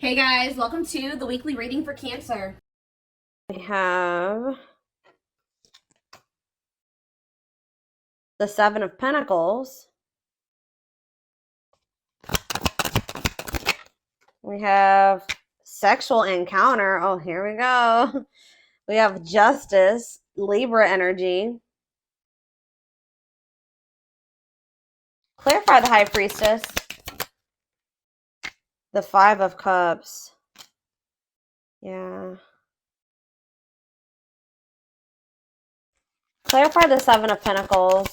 Hey guys, welcome to the weekly reading for Cancer. We have the Seven of Pentacles. We have sexual encounter. Oh, here we go. We have Justice, Libra energy. Clarify the High Priestess. The Five of Cups. Yeah. Clarify the Seven of Pentacles.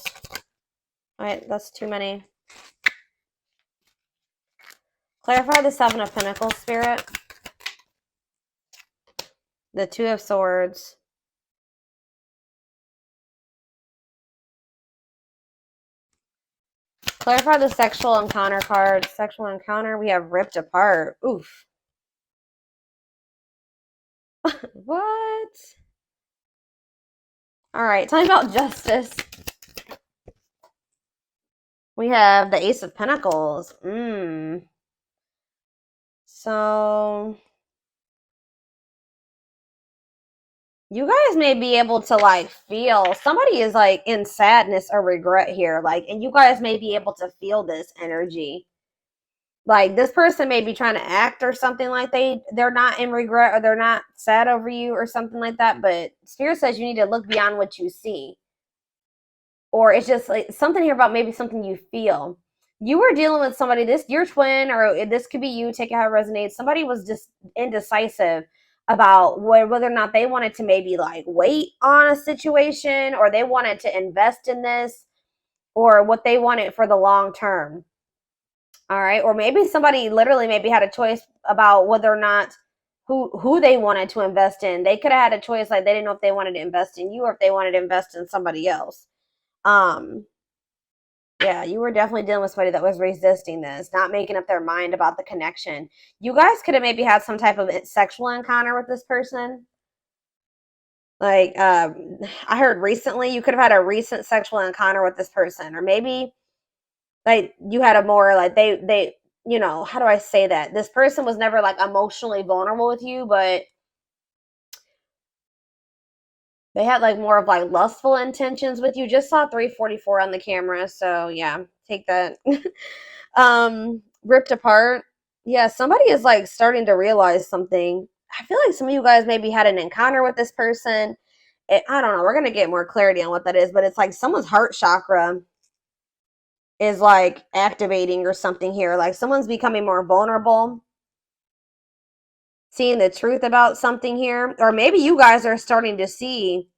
All right, that's too many. Clarify the Seven of Pentacles, Spirit. The Two of Swords. Clarify the sexual encounter card. Sexual encounter, we have ripped apart. Oof. What? All right, tell me about justice. We have the Ace of Pentacles. So you guys may be able to like feel somebody is like in sadness or regret here, like, and you guys may be able to feel this energy. Like this person may be trying to act or something like they're not in regret or they're not sad over you or something like that, but Spirit says you need to look beyond what you see. Or it's just like something here about maybe something you feel. You were dealing with somebody, this your twin, or this could be you, take it how it resonates. Somebody was just indecisive about whether or not they wanted to maybe like wait on a situation or they wanted to invest in this or what they wanted for the long term. All right. Or maybe somebody literally maybe had a choice about whether or not who they wanted to invest in. They could have had a choice, like they didn't know if they wanted to invest in you or if they wanted to invest in somebody else. Yeah, you were definitely dealing with somebody that was resisting this, not making up their mind about the connection. You guys could have maybe had some type of sexual encounter with this person. Like, I heard recently you could have had a recent sexual encounter with this person, or maybe like you had a more like how do I say that? This person was never like emotionally vulnerable with you, but they had like more of like lustful intentions with you. Just saw 344 on the camera, so yeah, take that. Ripped apart. Yeah, somebody is like starting to realize something. I feel like some of you guys maybe had an encounter with this person. I don't know. We're gonna get more clarity on what that is, but it's like someone's heart chakra is like activating or something here. Like someone's becoming more vulnerable, seeing the truth about something here, or maybe you guys are starting to see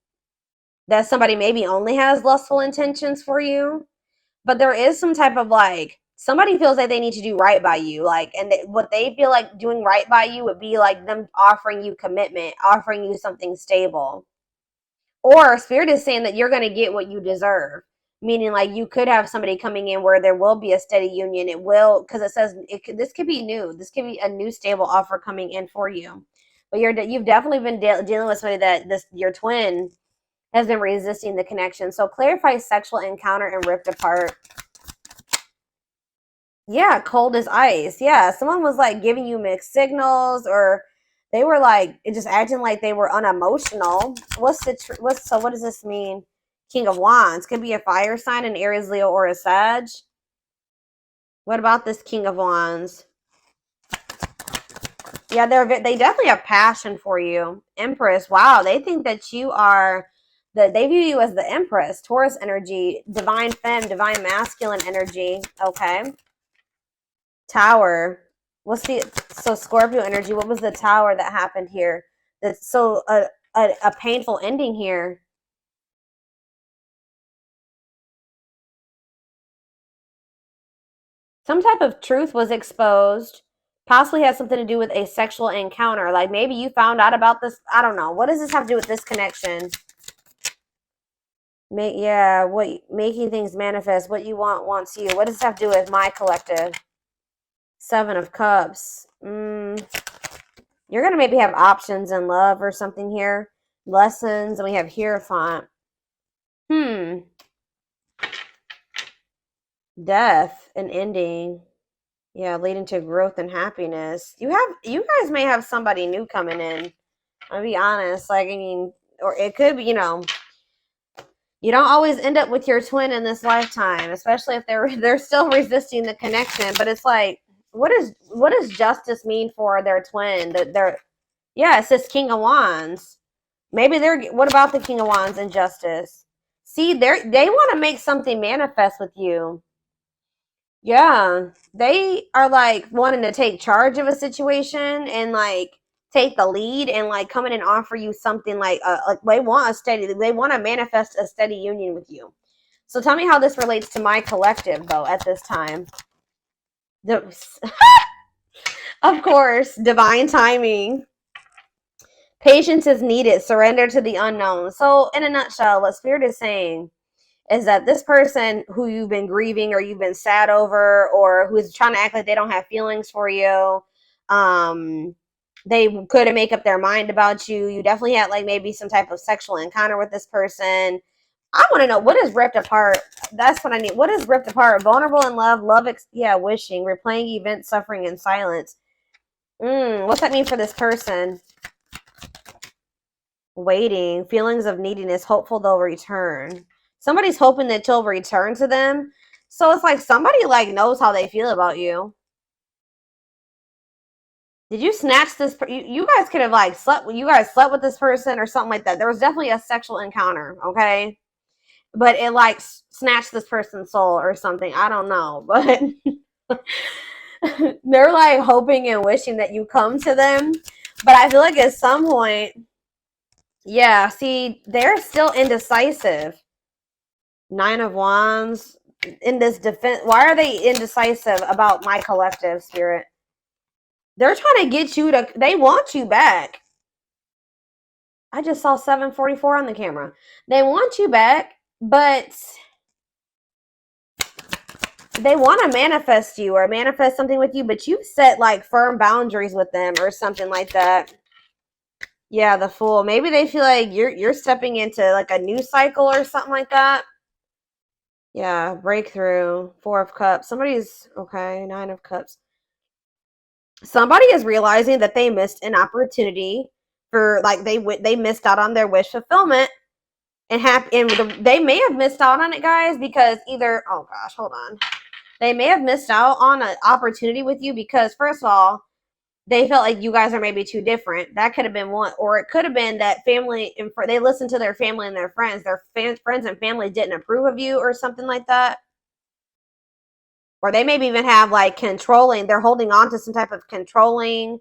that somebody maybe only has lustful intentions for you, but there is some type of like somebody feels like they need to do right by you, like, and what they feel like doing right by you would be like them offering you commitment, offering you something stable, or Spirit is saying that you're going to get what you deserve, meaning like you could have somebody coming in where there will be a steady union. It will, because it says this could be new, this could be a new stable offer coming in for you, but you've definitely been dealing with somebody that your twin has been resisting the connection. So clarify sexual encounter and ripped apart. Yeah, cold as ice. Yeah, someone was like giving you mixed signals, or they were like just acting like they were unemotional. So what does this mean? King of Wands could be a fire sign, an Aries, Leo, or a Sag. What about this King of Wands? Yeah, they definitely have passion for you. Empress. Wow, they think that you are they view you as the Empress, Taurus energy, divine femme, divine masculine energy. Okay. Tower. So Scorpio energy? What was the tower that happened here? That's so a painful ending here. Some type of truth was exposed. Possibly has something to do with a sexual encounter. Like maybe you found out about this. I don't know. What does this have to do with this connection? What making things manifest. What you want wants you. What does this have to do with my collective? Seven of Cups. You're going to maybe have options in love or something here. Lessons. And we have Hierophant. Death and ending. Yeah, leading to growth and happiness. You guys may have somebody new coming in. I'll be honest. Like, I mean, or it could be, you don't always end up with your twin in this lifetime, especially if they're still resisting the connection. But it's like, what does justice mean for their twin? That they're yeah, it's this King of Wands. Maybe what about the King of Wands and justice? See, they want to make something manifest with you. Yeah, they are like wanting to take charge of a situation and like take the lead and like come in and offer you something like they want to manifest a steady union with you. So tell me how this relates to my collective though at this time. Of course, divine timing. Patience is needed. Surrender to the unknown. So in a nutshell, what Spirit is saying is that this person who you've been grieving or you've been sad over or who's trying to act like they don't have feelings for you, they couldn't make up their mind about you. You definitely had like maybe some type of sexual encounter with this person. I want to know, what is ripped apart? That's what I need. What is ripped apart? Vulnerable in love, wishing, replaying events, suffering in silence. What's that mean for this person? Waiting, feelings of neediness, hopeful they'll return. Somebody's hoping that you'll return to them. So it's like somebody like knows how they feel about you. Did you snatch this? You guys could have like slept. You guys slept with this person or something like that. There was definitely a sexual encounter, okay? But it like snatched this person's soul or something. I don't know, but they're like hoping and wishing that you come to them. But I feel like at some point, yeah. See, they're still indecisive. 9 of Wands in this defense. Why are they indecisive about my collective, Spirit? They're trying to get you to, they want you back. I just saw 744 on the camera. They want you back, but they want to manifest you or manifest something with you, but you set like firm boundaries with them or something like that. Yeah, the Fool. Maybe they feel like you're stepping into like a new cycle or something like that. Yeah, breakthrough. 4 of Cups. Somebody's okay. 9 of Cups. Somebody is realizing that they missed an opportunity for like they missed out on their wish fulfillment and they may have missed out on it, guys, because either oh gosh, hold on. They may have missed out on an opportunity with you because first of all, they felt like you guys are maybe too different. That could have been one, or it could have been that family and they listened to their family and their friends. Their friends and family didn't approve of you or something like that. Or they maybe even have like controlling, they're holding on to some type of controlling,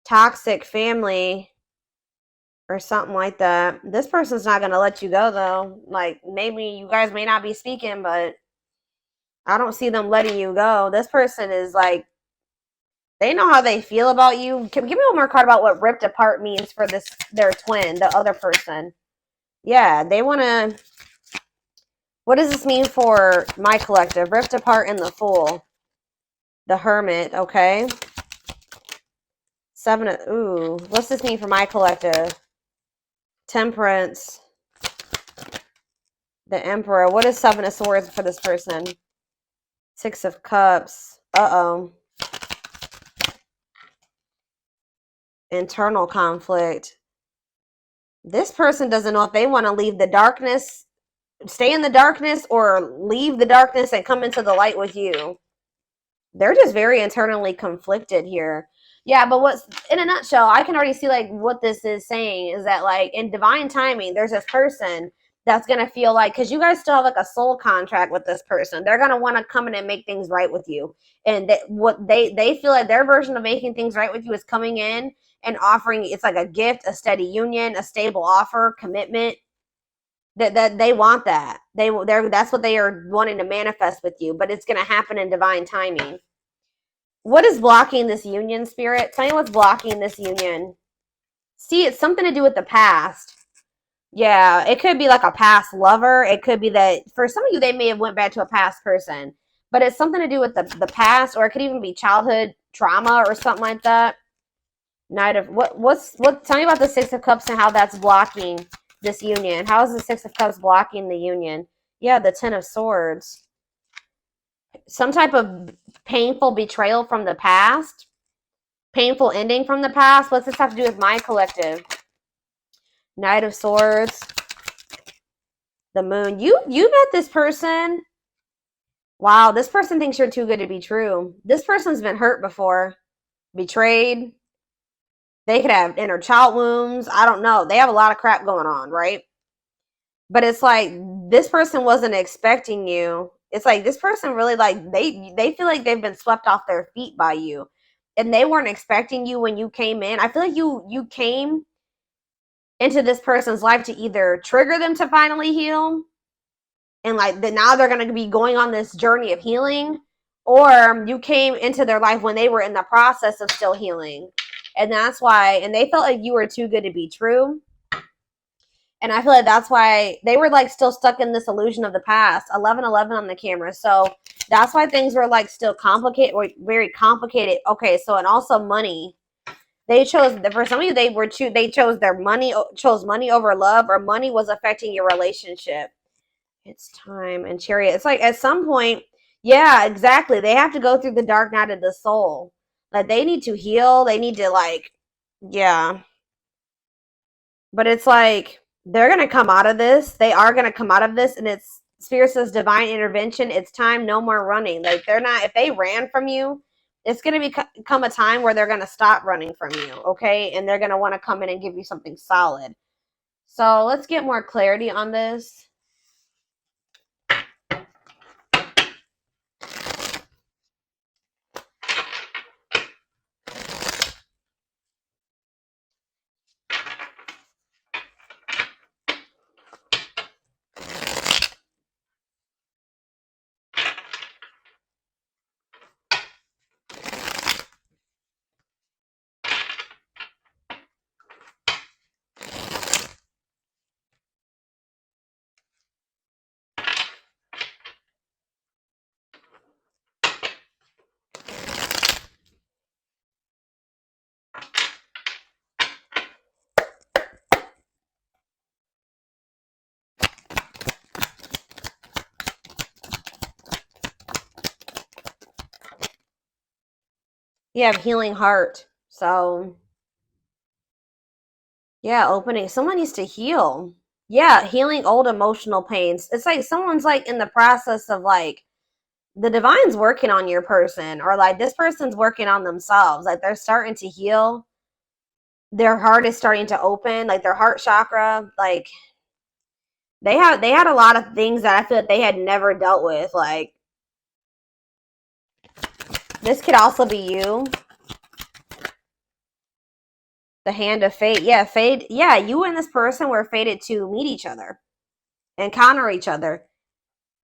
toxic family or something like that. This person's not going to let you go though. Like maybe you guys may not be speaking, but I don't see them letting you go. This person is like, they know how they feel about you. Give me one more card about what ripped apart means for their twin, the other person. Yeah, they want to. What does this mean for my collective? Ripped apart and the Fool. The Hermit, okay. 7 of, ooh, what's this mean for my collective? Temperance. The Emperor. What is 7 of Swords for this person? 6 of Cups. Uh-oh. Internal conflict. This person doesn't know if they want to leave the darkness, stay in the darkness, or leave the darkness and come into the light with you. They're just very internally conflicted here. Yeah, but what's in a nutshell, I can already see like what this is saying is that like in divine timing, there's this person that's going to feel like, because you guys still have like a soul contract with this person, they're going to want to come in and make things right with you. And what they feel like their version of making things right with you is coming in and offering, it's like a gift, a steady union, a stable offer, commitment. That they want that. That's what they are wanting to manifest with you, but it's going to happen in divine timing. What is blocking this union, Spirit? Tell me what's blocking this union. See, it's something to do with the past. Yeah, it could be like a past lover. It could be that for some of you, they may have went back to a past person, but it's something to do with the past, or it could even be childhood trauma or something like that. Knight of tell me about the 6 of Cups and how that's blocking this union. How is the 6 of Cups blocking the union? Yeah, the 10 of Swords. Some type of painful betrayal from the past, painful ending from the past. What's this have to do with my collective? Knight of Swords, the Moon. You met this person. Wow, this person thinks you're too good to be true. This person's been hurt before, betrayed. They could have inner child wounds. I don't know. They have a lot of crap going on, right? But it's like this person wasn't expecting you. It's like this person really like they feel like they've been swept off their feet by you, and they weren't expecting you when you came in. I feel like you came into this person's life to either trigger them to finally heal, and like now they're going to be going on this journey of healing, or you came into their life when they were in the process of still healing, and that's why. And they felt like you were too good to be true. And I feel like that's why they were like still stuck in this illusion of the past. 1111 on the camera. So that's why things were like still complicated, or very complicated. Okay, so and also money. They chose, for some of you, they chose money over love, or money was affecting your relationship. It's time. And Chariot. It's like at some point, yeah, exactly. They have to go through the dark night of the soul. Like they need to heal. They need to like, yeah. But it's like they're going to come out of this. They are going to come out of this. And it's Spirit says divine intervention. It's time. No more running. Like they're not, if they ran from you, it's going to become a time where they're going to stop running from you. Okay. And they're going to want to come in and give you something solid. So let's get more clarity on this. You have healing heart. So yeah, opening. Someone needs to heal. Yeah, healing old emotional pains. It's like someone's like in the process of like the divine's working on your person, or like this person's working on themselves. Like they're starting to heal. Their heart is starting to open, like their heart chakra. Like they had a lot of things that I feel like they had never dealt with. Like this could also be you. The hand of fate. Yeah, fate. Yeah, you and this person were fated to meet each other, encounter each other.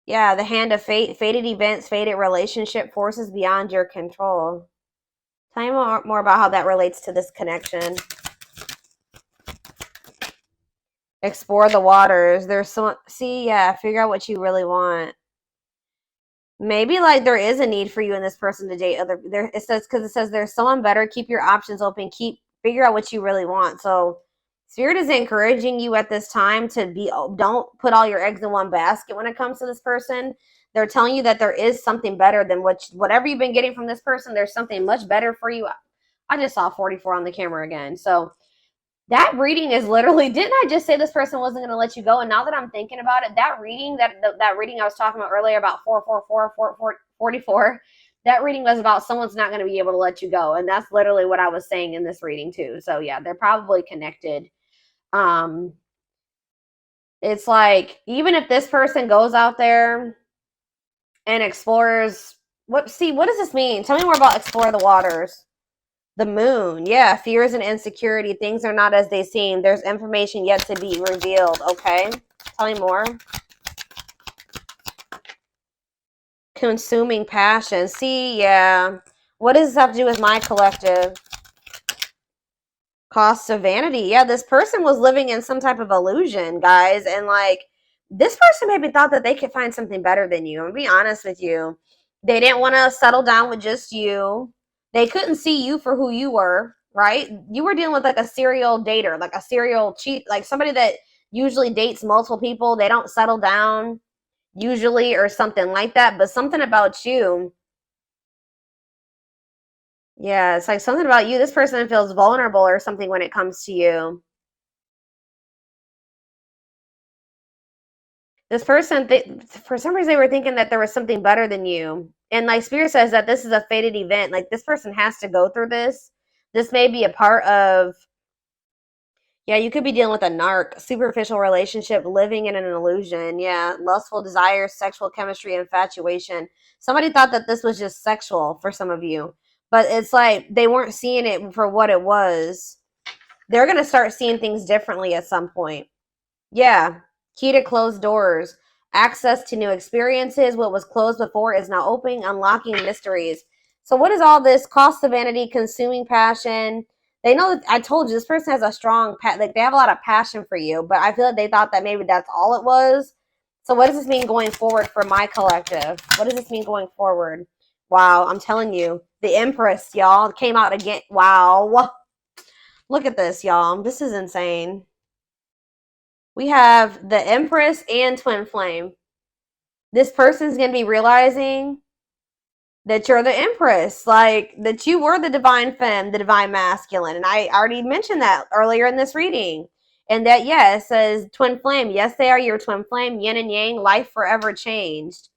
Yeah, the hand of fate, fated events, fated relationship, forces beyond your control. Tell me more about how that relates to this connection. Explore the waters. There's so, see, yeah, figure out what you really want. Maybe like there is a need for you and this person to date other. There it says, because it says there's someone better. Keep your options open. Figure out what you really want. So Spirit is encouraging you at this time to be, don't put all your eggs in one basket when it comes to this person. They're telling you that there is something better than whatever you've been getting from this person. There's something much better for you. I just saw 44 on the camera again. So that reading is literally, didn't I just say this person wasn't going to let you go? And now that I'm thinking about it, that reading, that reading I was talking about earlier about 44, that reading was about someone's not going to be able to let you go. And that's literally what I was saying in this reading too. So yeah, they're probably connected. It's like, even if this person goes out there and explores, what does this mean? Tell me more about explore the waters. The moon. Yeah, fears and insecurity. Things are not as they seem. There's information yet to be revealed. Okay. Tell me more. Consuming passion. See, yeah. What does this have to do with my collective? Cost of vanity. Yeah, this person was living in some type of illusion, guys. And like, this person maybe thought that they could find something better than you. I'm gonna be honest with you. They didn't want to settle down with just you. They couldn't see you for who you were, right? You were dealing with like a serial dater, like a serial cheat, like somebody that usually dates multiple people. They don't settle down usually, or something like that. But something about you, Yeah, it's like something about you. This person feels vulnerable or something when it comes to you. This person, for some reason, they were thinking that there was something better than you. And like Spirit says that this is a fated event. Like this person has to go through this. This may be a part of, yeah, you could be dealing with a narc, superficial relationship, living in an illusion. Yeah, lustful desires, sexual chemistry, infatuation. Somebody thought that this was just sexual for some of you, but it's like they weren't seeing it for what it was. They're going to start seeing things differently at some point. Yeah. Key to closed doors. Access to new experiences. What was closed before is now opening, unlocking mysteries. So, what is all this? Cost of vanity, consuming passion. They know that I told you this person has a strong, like they have a lot of passion for you, but I feel like they thought that maybe that's all it was. So, what does this mean going forward for my collective? What does this mean going forward? Wow, I'm telling you, the Empress, y'all, came out again. Wow. Look at this, y'all. This is insane. We have the Empress and Twin Flame. This person's going to be realizing that you're the Empress, like that you were the divine femme, the divine masculine. And I already mentioned that earlier in this reading. And that, yeah, it says Twin Flame. Yes, they are your twin flame, yin and yang, life forever changed.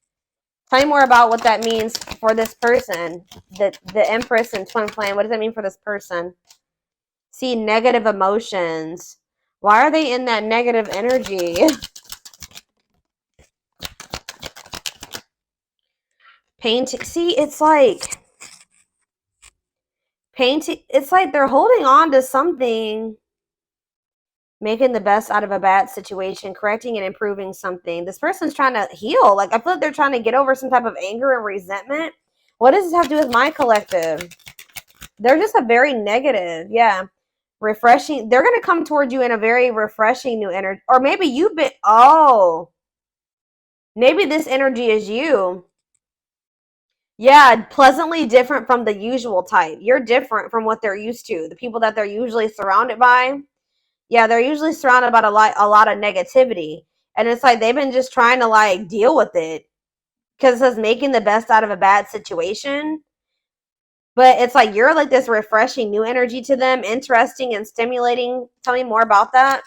Tell me more about what that means for this person. The Empress and Twin Flame. What does that mean for this person? See, negative emotions. Why are they in that negative energy? Painting. See, it's like painting. It's like they're holding on to something, making the best out of a bad situation, correcting and improving something. This person's trying to heal. Like, I feel like they're trying to get over some type of anger and resentment. What does this have to do with my collective? They're just a very negative. Yeah. Refreshing. They're going to come toward you in a very refreshing new energy. Or maybe you've been, oh, maybe this energy is you. Yeah, pleasantly different from the usual type. You're different from what they're used to. The people that they're usually surrounded by, yeah, they're usually surrounded by a lot of negativity. And it's like they've been just trying to like deal with it because it says making the best out of a bad situation. But it's like you're like this refreshing new energy to them, interesting and stimulating. Tell me more about that.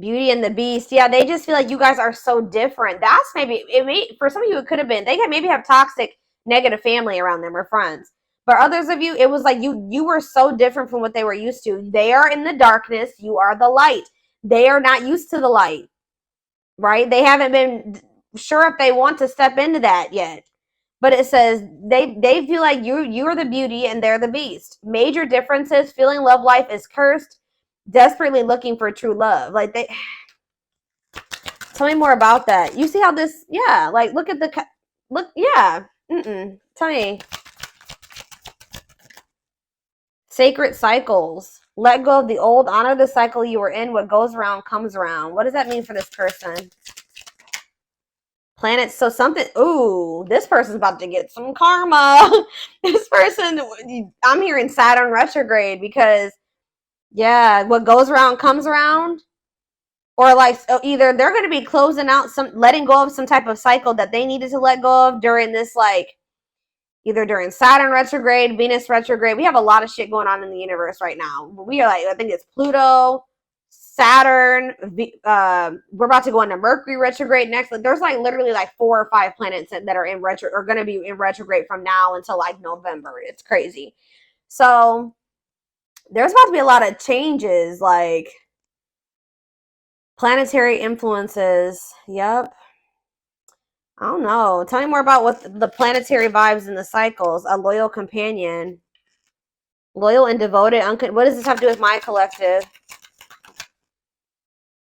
Beauty and the Beast. Yeah, they just feel like you guys are so different. That's maybe it may for some of you it could have been they could maybe have toxic negative family around them or friends. But others of you, it was like you were so different from what they were used to. They are in the darkness, you are the light. They are not used to the light, right? They haven't been sure if they want to step into that yet. But it says they feel like you are the beauty and they're the beast. Major differences, feeling love life is cursed, desperately looking for true love. Like they tell me more about that. You see how this, yeah, like look at the, look, yeah. Tell me. Sacred cycles. Let go of the old, honor the cycle you were in. What goes around comes around. What does that mean for this person? Planets. So something, ooh, this person's about to get some karma. This person, I'm hearing Saturn retrograde because, yeah, what goes around comes around. Or like so either they're going to be closing out letting go of some type of cycle that they needed to let go of during this, like either during Saturn retrograde, Venus retrograde. We have a lot of shit going on in the universe right now. We are like, I think it's Pluto, Saturn. We're about to go into Mercury retrograde next. Like, there's like literally like 4 or 5 planets that are in retro are going to be in retrograde from now until like November. It's crazy. So there's about to be a lot of changes, like planetary influences. Yep. I don't know. Tell me more about what the planetary vibes and the cycles. A loyal companion. Loyal and devoted. What does this have to do with my collective?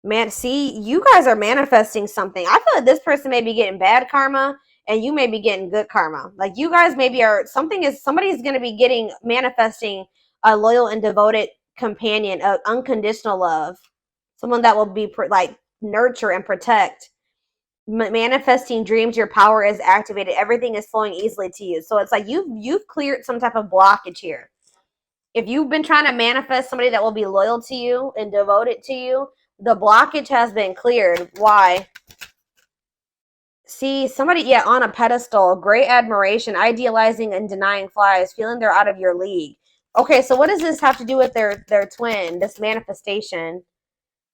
Man, see, you guys are manifesting something. I feel like this person may be getting bad karma and you may be getting good karma. Like you guys maybe are, somebody's going to be manifesting a loyal and devoted companion, of unconditional love. Someone that will be like nurture and protect. Manifesting dreams, your power is activated, everything is flowing easily to you. So it's like you've cleared some type of blockage here. If you've been trying to manifest somebody that will be loyal to you and devoted to you, the blockage has been cleared. Why? See, somebody, yeah, on a pedestal, great admiration, idealizing and denying flies, feeling they're out of your league. Okay, so what does this have to do with their twin, this manifestation?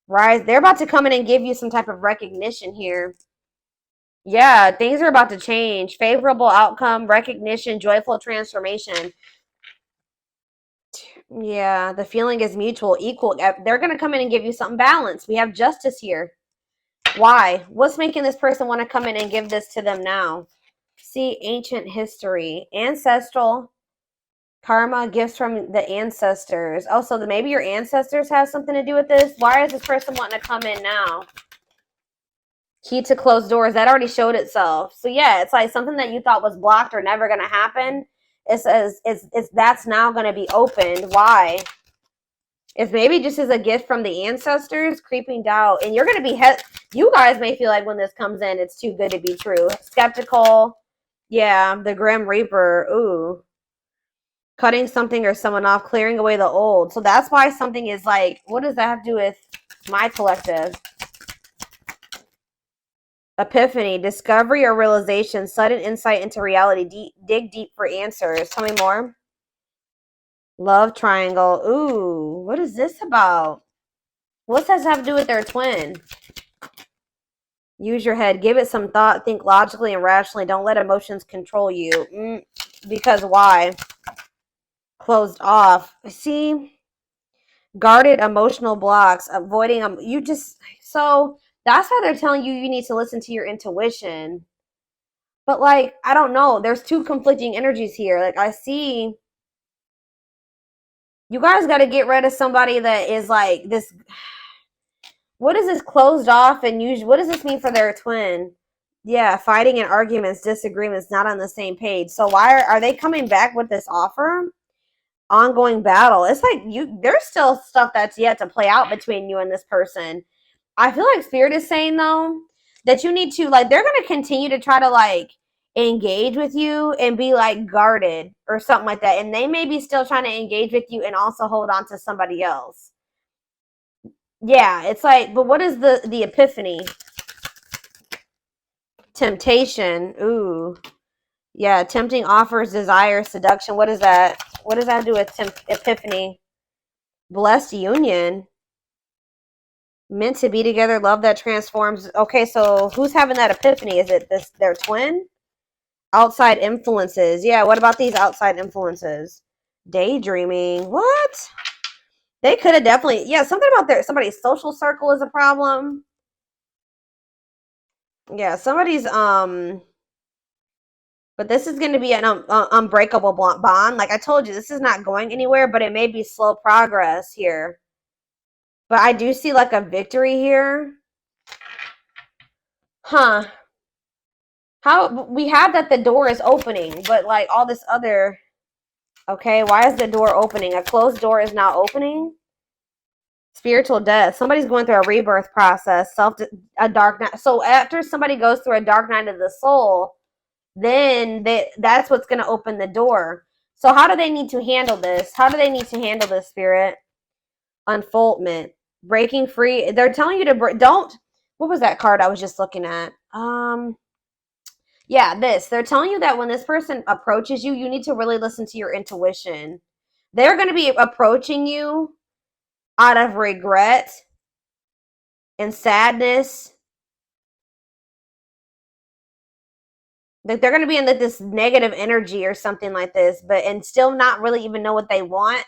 Right? They're about to come in and give you some type of recognition here. Yeah, things are about to change. Favorable outcome, recognition, joyful transformation. Yeah, the feeling is mutual, equal. They're going to come in and give you something balanced. We have justice here. Why? What's making this person want to come in and give this to them now? See, ancient history, ancestral karma, gifts from the ancestors. Oh, so maybe your ancestors have something to do with this. Why is this person wanting to come in now? Key to closed doors, that already showed itself. So yeah, it's like something that you thought was blocked or never going to happen. It says it's that's now going to be opened. Why? It's maybe just as a gift from the ancestors, creeping doubt, and you're going to be you guys may feel like when this comes in, it's too good to be true. Skeptical. Yeah, the Grim Reaper. Ooh. Cutting something or someone off, clearing away the old. So that's why something is like, what does that have to do with my collective? Epiphany, discovery or realization, sudden insight into reality. Dig deep for answers. Tell me more. Love triangle. Ooh, what is this about? What does that have to do with their twin? Use your head. Give it some thought. Think logically and rationally. Don't let emotions control you. Because why? Closed off. See? Guarded emotional blocks. Avoiding them. So that's why they're telling you need to listen to your intuition. But like, I don't know. There's two conflicting energies here. Like I see you guys got to get rid of somebody that is like this. What is this closed off and usually? What does this mean for their twin? Yeah, fighting and arguments, disagreements, not on the same page. So why are they coming back with this offer? Ongoing battle. It's like there's still stuff that's yet to play out between you and this person. I feel like Spirit is saying though that you need to like they're gonna continue to try to like engage with you and be like guarded or something like that. And they may be still trying to engage with you and also hold on to somebody else. Yeah, it's like, but what is the epiphany? Temptation. Ooh. Yeah, tempting offers, desire, seduction. What is that? What does that do with epiphany? Blessed union. Meant to be together, love that transforms. Okay, so who's having that epiphany? Is it their twin? Outside influences. Yeah, what about these outside influences? Daydreaming. What? They could have definitely, yeah, something about somebody's social circle is a problem. Yeah, somebody's but this is going to be an unbreakable bond. Like I told you, this is not going anywhere, but it may be slow progress here. But I do see like a victory here. Huh. How we have that the door is opening, but like all this other. Okay, why is the door opening? A closed door is not opening. Spiritual death. Somebody's going through a rebirth process. A dark night. So after somebody goes through a dark night of the soul, then that's what's going to open the door. So how do they need to handle this? How do they need to handle this, Spirit? Unfoldment. Breaking free. They're telling you to don't. What was that card I was just looking at? Yeah, this. They're telling you that when this person approaches you, you need to really listen to your intuition. They're going to be approaching you out of regret and sadness. Like they're going to be in this negative energy or something like this, and still not really even know what they want.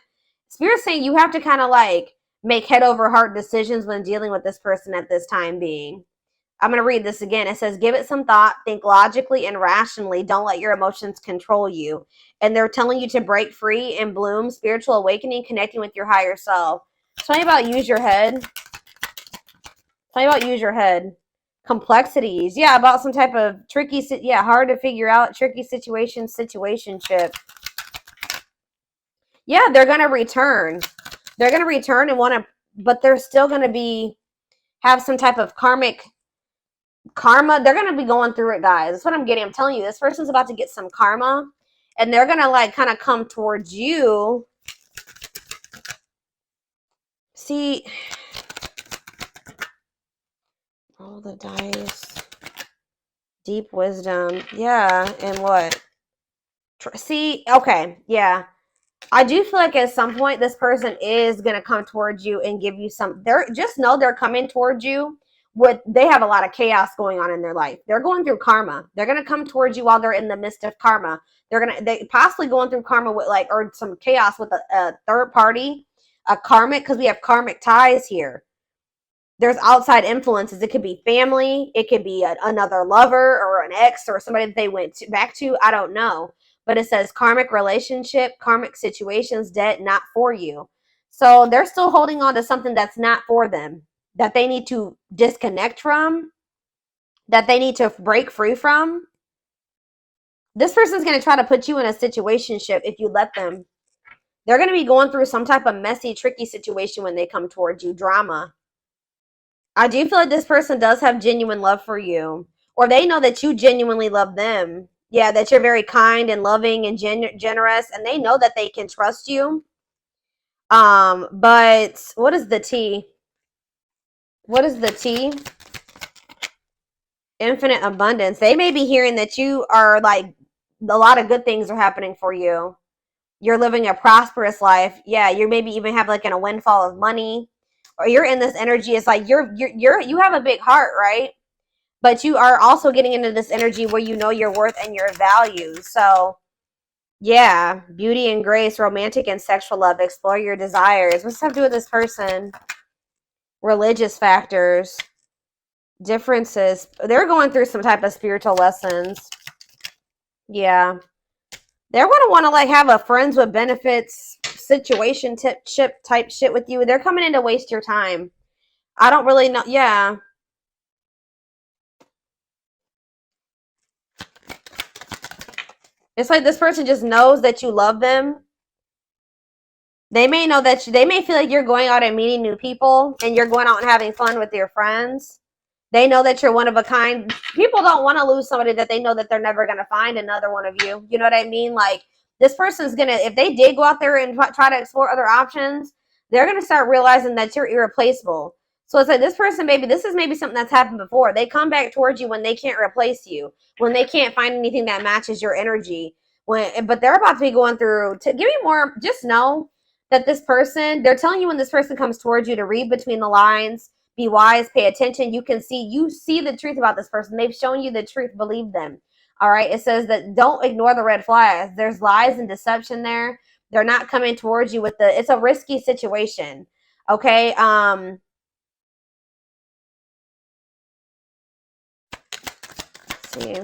Spirit's saying you have to kind of like make head over heart decisions when dealing with this person at this time being. I'm going to read this again. It says, give it some thought, think logically and rationally. Don't let your emotions control you. And they're telling you to break free and bloom, spiritual awakening, connecting with your higher self. Tell me about use your head. Tell me about use your head. Complexities. Yeah, about some type of tricky, hard to figure out, tricky situationship. Yeah, they're going to return. They're going to return and want to, but they're still going to have some type of karmic karma. They're going to be going through it, guys. That's what I'm getting. I'm telling you, this person's about to get some karma and they're going to like kind of come towards you. See, roll the dice. Deep wisdom. Yeah. And what? See, okay. Yeah. I do feel like at some point this person is going to come towards you and give you some, they're just know they're coming towards you with, they have a lot of chaos going on in their life. They're going through karma. They're going to come towards you while they're in the midst of karma. They possibly going through karma with like, or some chaos with a third party, a karmic, because we have karmic ties here. There's outside influences. It could be family. It could be another lover or an ex or somebody that they went back to. I don't know. But it says karmic relationship, karmic situations, debt, not for you. So they're still holding on to something that's not for them, that they need to disconnect from, that they need to break free from. This person's going to try to put you in a situationship if you let them. They're going to be going through some type of messy, tricky situation when they come towards you. Drama. I do feel like this person does have genuine love for you, or they know that you genuinely love them. Yeah, that you're very kind and loving and generous, and they know that they can trust you. But what is the T? What is the T? Infinite abundance. They may be hearing that you are like, a lot of good things are happening for you. You're living a prosperous life. Yeah, you maybe even have like a windfall of money, or you're in this energy. It's like you have a big heart, right? But you are also getting into this energy where you know your worth and your value. So yeah, beauty and grace, romantic and sexual love, explore your desires. What's that have to do with this person? Religious factors, differences. They're going through some type of spiritual lessons. Yeah. They're going to want to like have a friends with benefits situation type shit with you. They're coming in to waste your time. I don't really know. Yeah. It's like this person just knows that you love them. They may know that they may feel like you're going out and meeting new people and you're going out and having fun with your friends. They know that you're one of a kind. People don't want to lose somebody that they know that they're never going to find another one of you. You know what I mean? Like this person's going to, if they did go out there and try to explore other options, they're going to start realizing that you're irreplaceable. So it's like this person, maybe this is maybe something that's happened before. They come back towards you when they can't replace you, when they can't find anything that matches your energy. But they're about to be going through, to give you more, just know that this person, they're telling you when this person comes towards you to read between the lines, be wise, pay attention. You see the truth about this person. They've shown you the truth. Believe them. All right. It says that don't ignore the red flags. There's lies and deception there. They're not coming towards you with it's a risky situation. Okay. Let's see.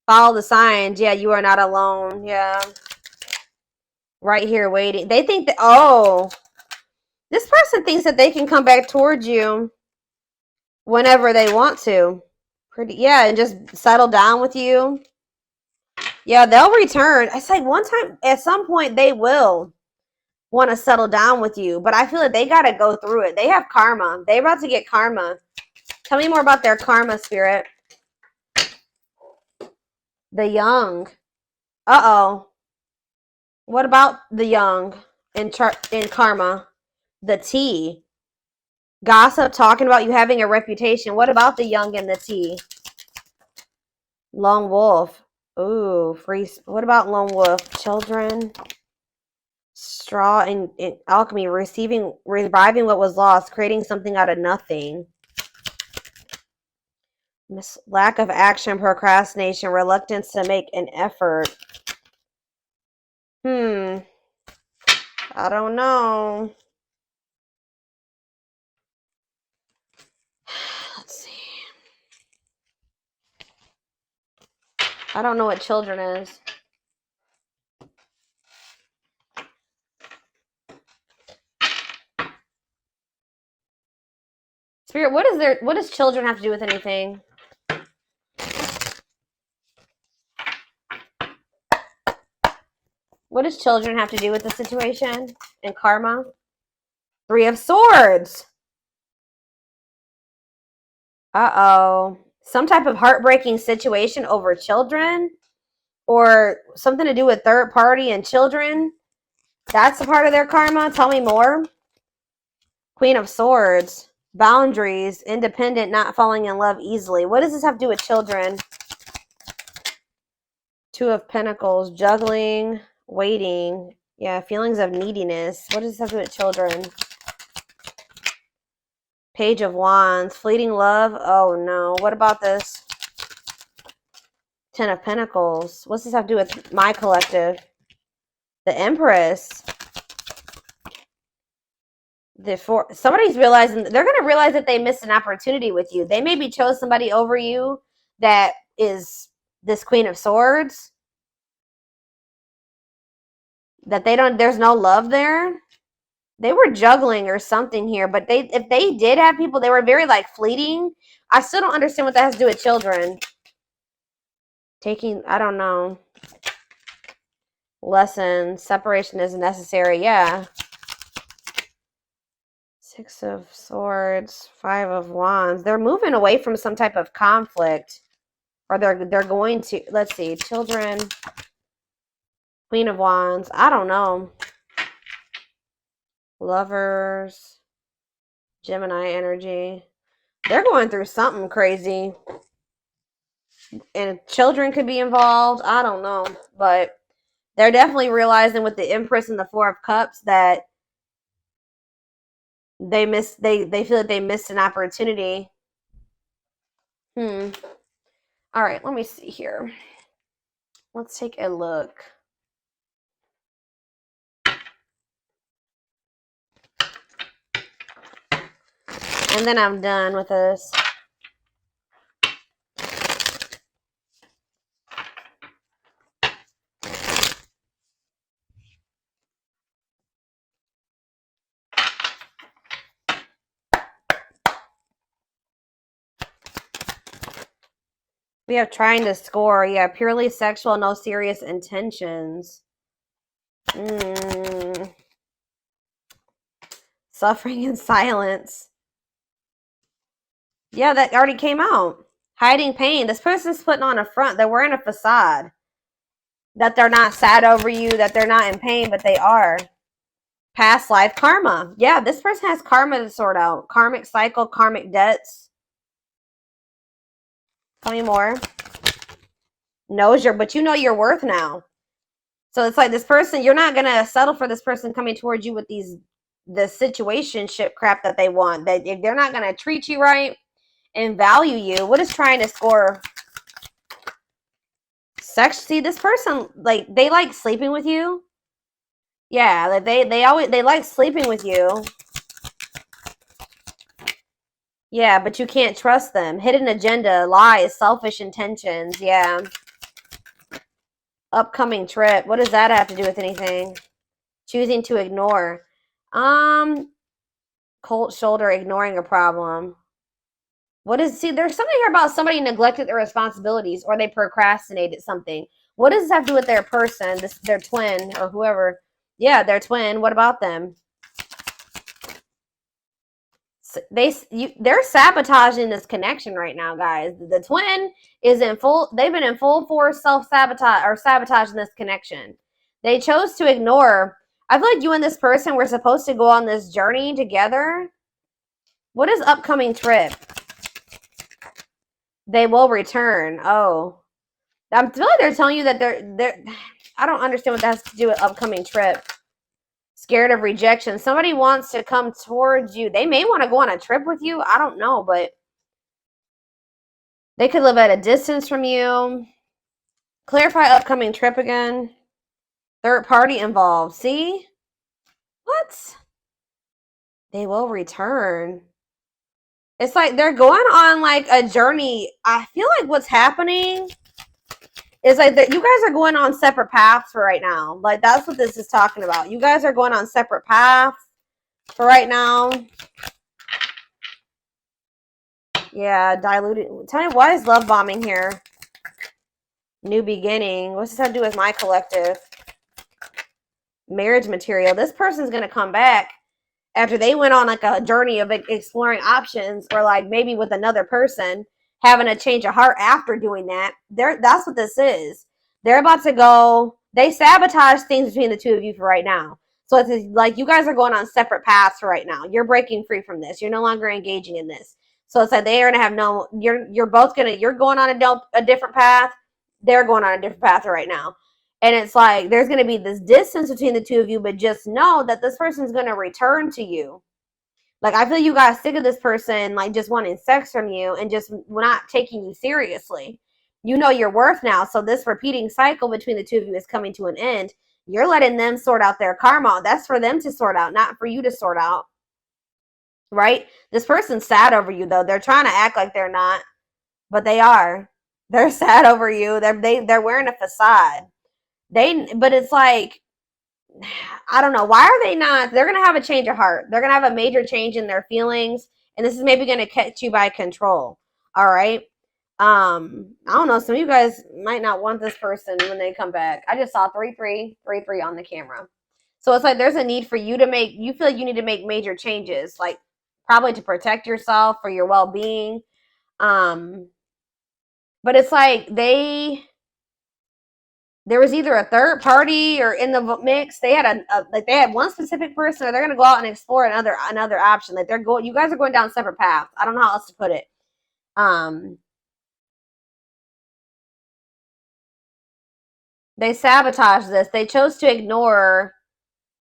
Follow the signs. Yeah, you are not alone. Yeah. Right here waiting. They think that, oh, this person thinks that they can come back towards you whenever they want to. Yeah, and just settle down with you. Yeah, they'll return. I say one time, at some point, they will want to settle down with you, but I feel like they got to go through it. They have karma. They're about to get karma. Tell me more about their karma, spirit. The young. Uh-oh. What about the young in karma? The T. Gossip, talking about you having a reputation. What about the young and the T? Lone wolf. Ooh, free. What about lone wolf? Children. Straw and alchemy. Reviving what was lost. Creating something out of nothing. Lack of action, procrastination, reluctance to make an effort. I don't know. Let's see. I don't know what children is. Spirit, what does children have to do with anything? What does children have to do with the situation and karma? Three of Swords. Uh-oh. Some type of heartbreaking situation over children, or something to do with third party and children. That's a part of their karma. Tell me more. Queen of Swords. Boundaries, independent, not falling in love easily. What does this have to do with children? Two of Pentacles, juggling, waiting. Yeah, feelings of neediness. What does this have to do with children? Page of Wands, fleeting love. Oh no, what about this? Ten of Pentacles. What's this have to do with my collective? The Empress. Somebody's realizing, they're going to realize that they missed an opportunity with you. They maybe chose somebody over you that is this Queen of Swords. That there's no love there. They were juggling or something here, but if they did have people, they were very like fleeting. I still don't understand what that has to do with children. I don't know. Lesson, separation is necessary. Yeah. Six of Swords, Five of Wands. They're moving away from some type of conflict, or they're going to. Let's see, children. Queen of Wands. I don't know. Lovers. Gemini energy. They're going through something crazy, and children could be involved. I don't know, but they're definitely realizing with the Empress and the Four of Cups that they feel that they missed an opportunity. All right, let me see here. Let's take a look. And then I'm done with this. We have trying to score. Yeah, purely sexual, no serious intentions. Suffering in silence. Yeah, that already came out. Hiding pain. This person's putting on a front. They're wearing a facade. That they're not sad over you, that they're not in pain, but they are. Past life karma. Yeah, this person has karma to sort out. Karmic cycle, karmic debts. Tell me more. But you know your worth now. So it's like this person, you're not going to settle for this person coming towards you with the situationship crap that they want. That if they're not going to treat you right and value you, what is trying to score? Sex. See, this person, like, they like sleeping with you. Yeah, like they like sleeping with you. Yeah, but you can't trust them. Hidden agenda, lies, selfish intentions. Yeah. Upcoming trip. What does that have to do with anything? Choosing to ignore. Cold shoulder, ignoring a problem. There's something here about somebody neglected their responsibilities or they procrastinated something. What does this have to do with their person, their twin or whoever? Yeah, their twin. What about them? They're sabotaging this connection right now, guys. The twin is they've been in full force self-sabotage or sabotaging this connection. They chose to ignore. I feel like you and this person were supposed to go on this journey together. What is upcoming trip? They will return. Oh. I feel like they're telling you that they're I don't understand what that has to do with upcoming trip. Scared of rejection. Somebody wants to come towards you. They may want to go on a trip with you. I don't know, but they could live at a distance from you. Clarify upcoming trip again. Third party involved. See? What? They will return. It's like they're going on like a journey. I feel like what's happening is like that you guys are going on separate paths for right now. Like that's what this is talking about. You guys are going on separate paths for right now. Yeah, diluted. Tell me, why is love bombing here? New beginning. What's this have to do with my collective? Marriage material. This person's going to come back after they went on like a journey of exploring options, or like maybe with another person, having a change of heart after doing that. That's what this is. They're about to go. They sabotage things between the two of you for right now. So it's like you guys are going on separate paths right now. You're breaking free from this. You're no longer engaging in this. So it's like they are gonna have no. You're both gonna. You're going on a different path. They're going on a different path right now, and it's like there's gonna be this distance between the two of you. But just know that this person's gonna return to you. Like I feel you got sick of this person, like just wanting sex from you and just not taking you seriously. You know your worth now. So this repeating cycle between the two of you is coming to an end. You're letting them sort out their karma. That's for them to sort out, not for you to sort out. Right? This person's sad over you though. They're trying to act like they're not, but they are. They're sad over you. They're wearing a facade. But it's like, I don't know. Why are they not? They're going to have a change of heart. They're going to have a major change in their feelings. And this is maybe going to catch you by control. All right. I don't know. Some of you guys might not want this person when they come back. I just saw 3333 on the camera. So it's like there's a need for you to you feel like you need to make major changes, like probably to protect yourself for your well-being. But it's like there was either a third party or in the mix. They had they had one specific person, or they're gonna go out and explore another option. Like you guys are going down separate paths. I don't know how else to put it. They sabotaged this. They chose to ignore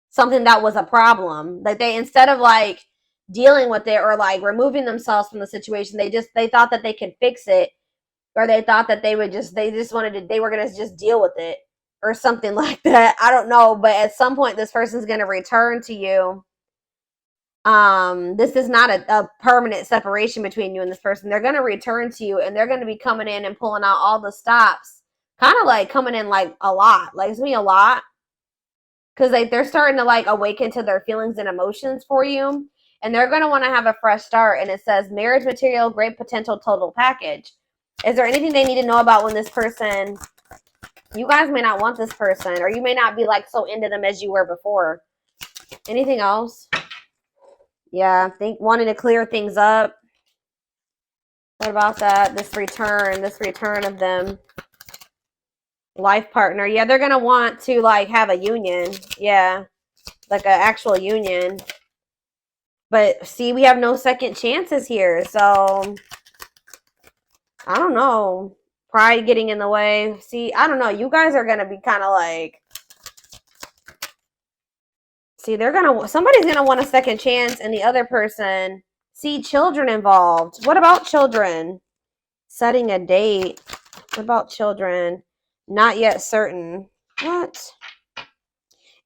something that was a problem. Like instead of like dealing with it or like removing themselves from the situation, they thought that they could fix it, or they thought that they were gonna just deal with it or something like that. I don't know, but at some point this person's gonna return to you. This is not a permanent separation between you and this person. They're gonna return to you, and they're gonna be coming in and pulling out all the stops. Kind of like coming in like a lot. Like it's gonna be a lot. Because like they're starting to like awaken to their feelings and emotions for you. And they're going to want to have a fresh start. And it says marriage material, great potential, total package. Is there anything they need to know about when this person, you guys may not want this person, or you may not be like so into them as you were before. Anything else? Yeah, wanting to clear things up. What about that? This return of them. Life partner. Yeah, they're going to want to like have a union. Yeah, like an actual union. But see, we have no second chances here. So I don't know. Pride getting in the way. See, I don't know. You guys are going to be kind of like, see, somebody's going to want a second chance, and the other person, see, children involved. What about children? Setting a date. What about children? Not yet certain. What?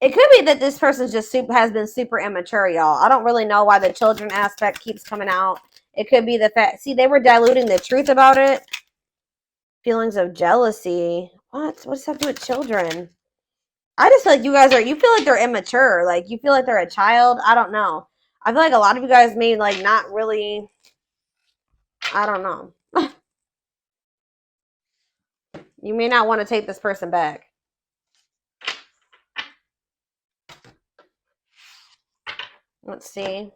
It could be that this person has been super immature, y'all. I don't really know why the children aspect keeps coming out. It could be the fact, see, they were diluting the truth about it. Feelings of jealousy. What? What's that to do with children? I just feel like you feel like they're immature. Like you feel like they're a child. I don't know. I feel like a lot of you guys may like not really, I don't know. You may not want to take this person back. Let's see.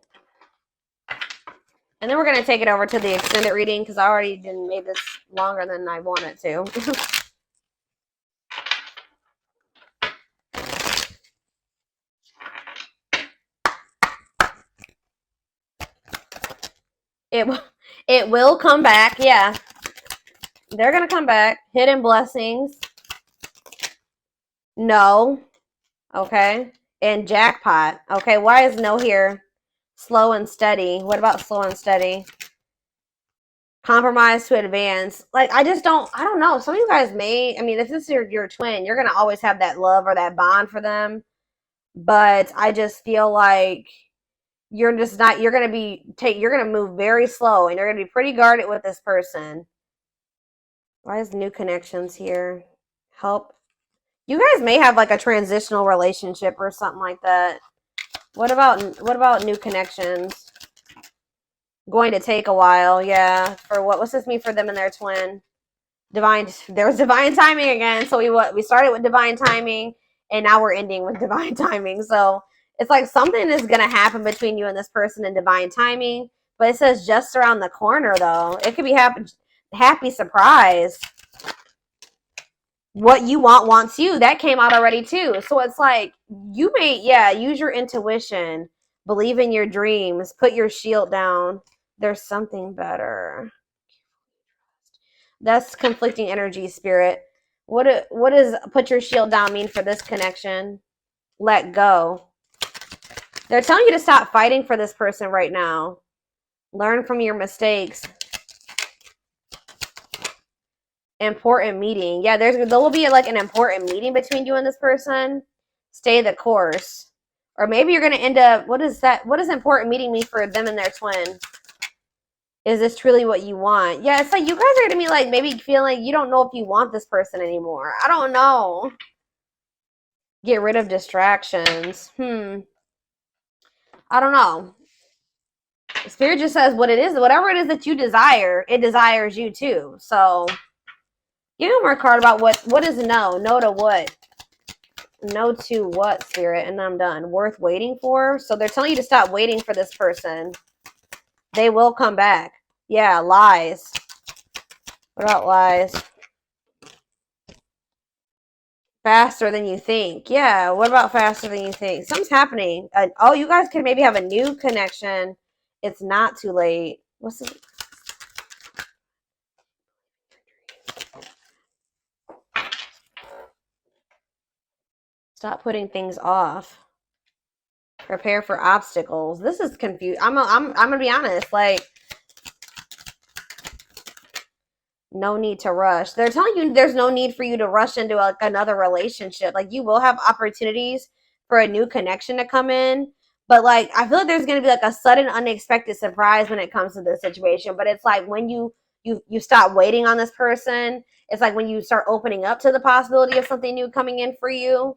And then we're going to take it over to the extended reading because I already made this longer than I wanted to. It will come back. Yeah. They're going to come back. Hidden blessings. No. Okay. And jackpot. Okay. Why is no here? Slow and steady. What about slow and steady? Compromise to advance. Like, I don't know. Some of you guys may, I mean, if this is your twin, you're going to always have that love or that bond for them. But I just feel like you're just not, you're going to move very slow, and you're going to be pretty guarded with this person. Why is new connections here? Help. You guys may have like a transitional relationship or something like that. What about new connections? Going to take a while, yeah. For what's this mean for them and their twin? There was divine timing again. So we started with divine timing, and now we're ending with divine timing. So it's like something is gonna happen between you and this person in divine timing. But it says just around the corner though. It could be happy surprise. what you want wants you. That came out already too. So it's like you may, yeah, use your intuition, believe in your dreams, put your shield down. There's something better. That's conflicting energy, spirit. What does put your shield down mean for this connection? Let go. They're telling you to stop fighting for this person right now. Learn from your mistakes. Important meeting. Yeah, there will be like an important meeting between you and this person. Stay the course. Or maybe you're going to end up, what is that? What does important meeting mean for them and their twin? Is this truly what you want? Yeah, it's like you guys are going to be like maybe feeling like you don't know if you want this person anymore. I don't know. Get rid of distractions. I don't know. Spirit just says what it is. Whatever it is that you desire, it desires you too. So give me more card about what is no. No to what? No to what, Spirit? And I'm done. Worth waiting for? So they're telling you to stop waiting for this person. They will come back. Yeah, lies. What about lies? Faster than you think. Yeah, what about faster than you think? Something's happening. Oh, you guys could maybe have a new connection. It's not too late. What's this? Stop putting things off. Prepare for obstacles. This is confused. I'm gonna be honest. Like, no need to rush. They're telling you there's no need for you to rush into like another relationship. Like, you will have opportunities for a new connection to come in, but like I feel like there's gonna be like a sudden unexpected surprise when it comes to this situation. But it's like when you stop waiting on this person, it's like when you start opening up to the possibility of something new coming in for you.